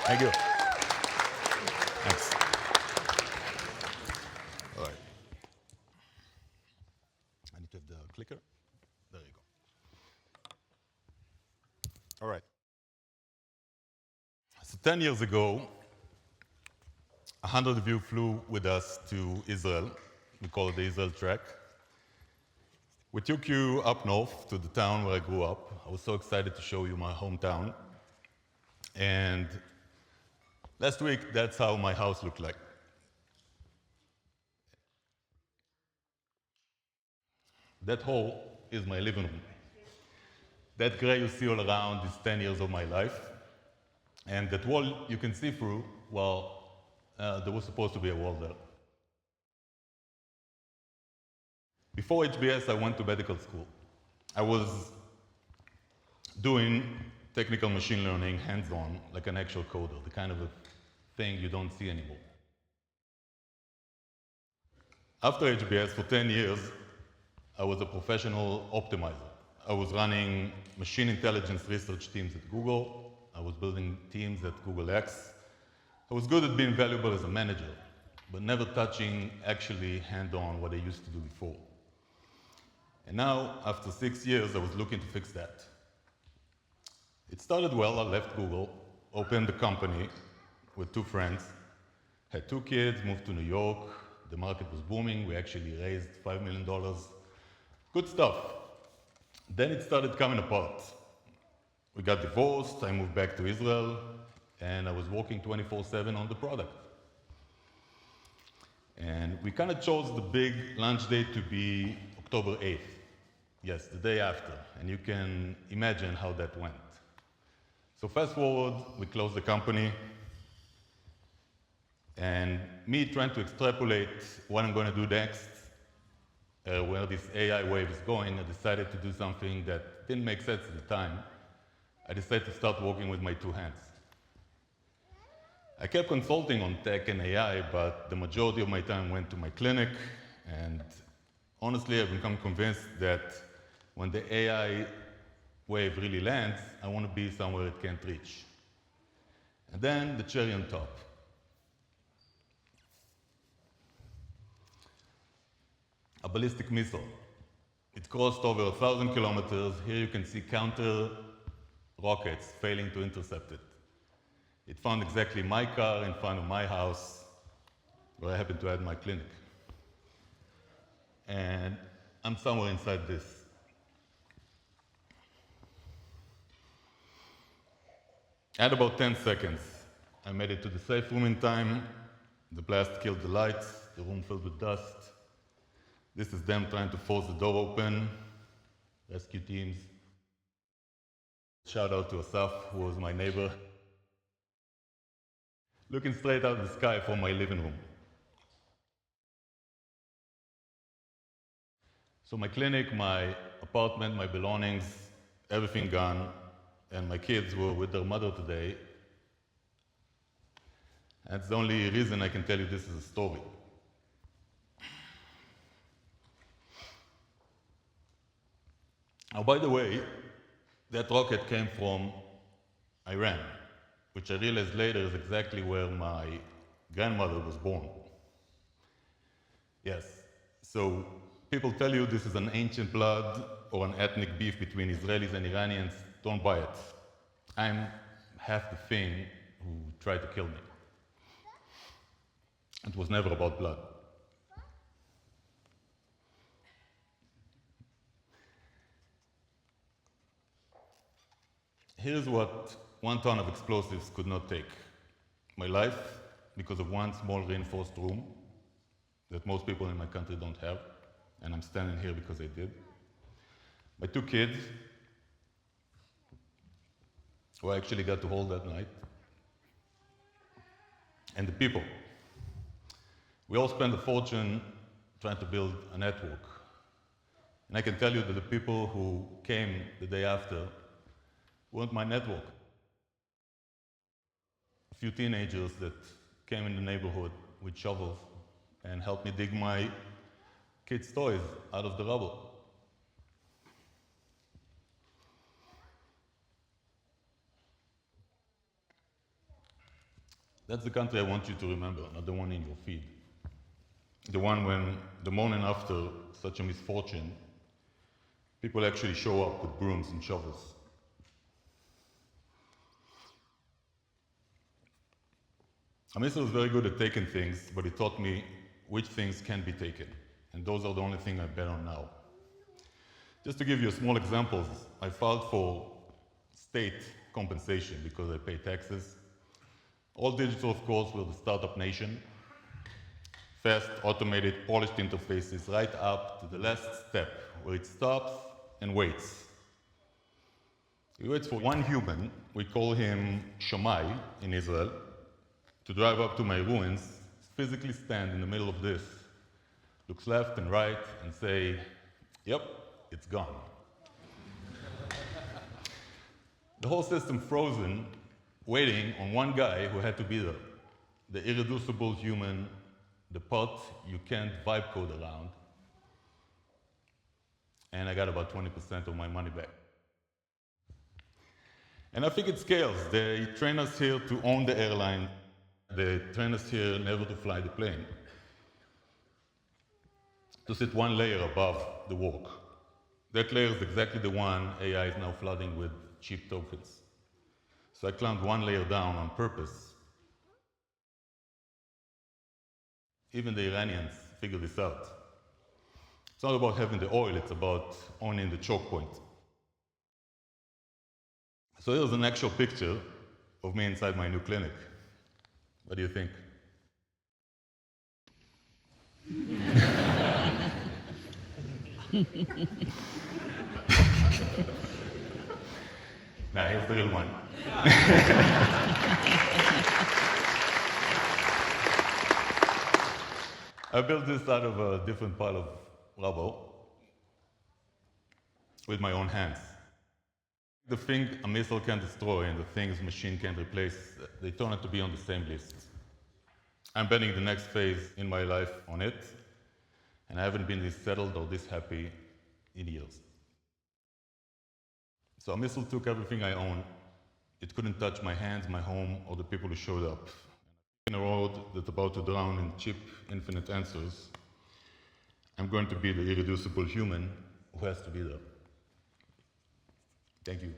Thank you. Thanks. All right. I need to have the clicker. There you go. All right. So 10 years ago, 100 of you flew with us to Israel. We call it the Israel Trek. We took you up north to the town where I grew up. I was so excited to show you my hometown. And last week, that's how my house looked like. That hole is my living room. That gray you see all around is 10 years of my life. And that wall you can see through, well, there was supposed to be a wall there. Before HBS, I went to medical school. I was doing technical machine learning hands-on, like an actual coder, the kind of a thing you don't see anymore. After HBS, for 10 years, I was a professional optimizer. I was running machine intelligence research teams at Google. I was building teams at Google X. I was good at being valuable as a manager, but never touching actually hand-on what I used to do before. And now, after 6 years, I was looking to fix that. It started well. I left Google, opened a company with 2 friends, had 2 kids, moved to New York. The market was booming. We actually raised $5 million. Good stuff. Then it started coming apart. We got divorced. I moved back to Israel, and I was working 24/7 on the product. And we kind of chose the big launch date to be October 8th. Yes, the day after. And you can imagine how that went. So fast forward, we closed the company. And me trying to extrapolate what I'm going to do next, where this AI wave is going, I decided to do something that didn't make sense at the time. I decided to start working with my 2 hands. I kept consulting on tech and AI, but the majority of my time went to my clinic, and honestly, I've become convinced that when the AI wave really lands, I want to be somewhere it can't reach. And then the cherry on top. A ballistic missile. It crossed over 1,000 kilometers. Here you can see counter rockets failing to intercept it. It found exactly my car in front of my house, where I happen to have my clinic. And I'm somewhere inside this. At about 10 seconds, I made it to the safe room in time. The blast killed the lights, the room filled with dust. This is them trying to force the door open, rescue teams. Shout out to Asaf, who was my neighbor. Looking straight out of the sky from my living room. So my clinic, my apartment, my belongings, everything gone, and my kids were with their mother today. That's the only reason I can tell you this is a story. Now, by the way, that rocket came from Iran, which I realized later is exactly where my grandmother was born. Yes, so people tell you this is an ancient blood or an ethnic beef between Israelis and Iranians. Don't buy it. I'm half the thing who tried to kill me. It was never about blood. Here's what 1 ton of explosives could not take. My life, because of one small reinforced room that most people in my country don't have, and I'm standing here because I did. My 2 kids, who I actually got to hold that night, and the people. We all spent a fortune trying to build a network. And I can tell you that the people who came the day after weren't my network. A few teenagers that came in the neighborhood with shovels and helped me dig my kids' toys out of the rubble. That's the country I want you to remember, not the one in your feed. The one when, the morning after such a misfortune, people actually show up with brooms and shovels. Amisal is very good at taking things, but he taught me which things can be taken. And those are the only things I bet on now. Just to give you a small example, I filed for state compensation because I pay taxes. All digital, of course, we're the startup nation. Fast, automated, polished interfaces right up to the last step where it stops and waits. It waits for one human, we call him Shammai in Israel, to drive up to my ruins, physically stand in the middle of this, looks left and right and say, yep, it's gone. The whole system frozen, waiting on one guy who had to be there, the irreducible human, the part you can't vibe code around, and I got about 20% of my money back. And I think it scales. They train us here to own the airline. They train us here never to fly the plane, to sit one layer above the work. That layer is exactly the one AI is now flooding with cheap tokens. So I climbed one layer down on purpose. Even the Iranians figured this out. It's not about having the oil, it's about owning the choke point. So here's an actual picture of me inside my new clinic. What do you think? Nah, here's the real one. I built this out of a different pile of rubble with my own hands. The thing a missile can destroy and the things a machine can replace, they turn out to be on the same list. I'm betting the next phase in my life on it, and I haven't been this settled or this happy in years. So a missile took everything I own. It couldn't touch my hands, my home, or the people who showed up. In a world that's about to drown in cheap, infinite answers, I'm going to be the irreducible human who has to be there. Thank you.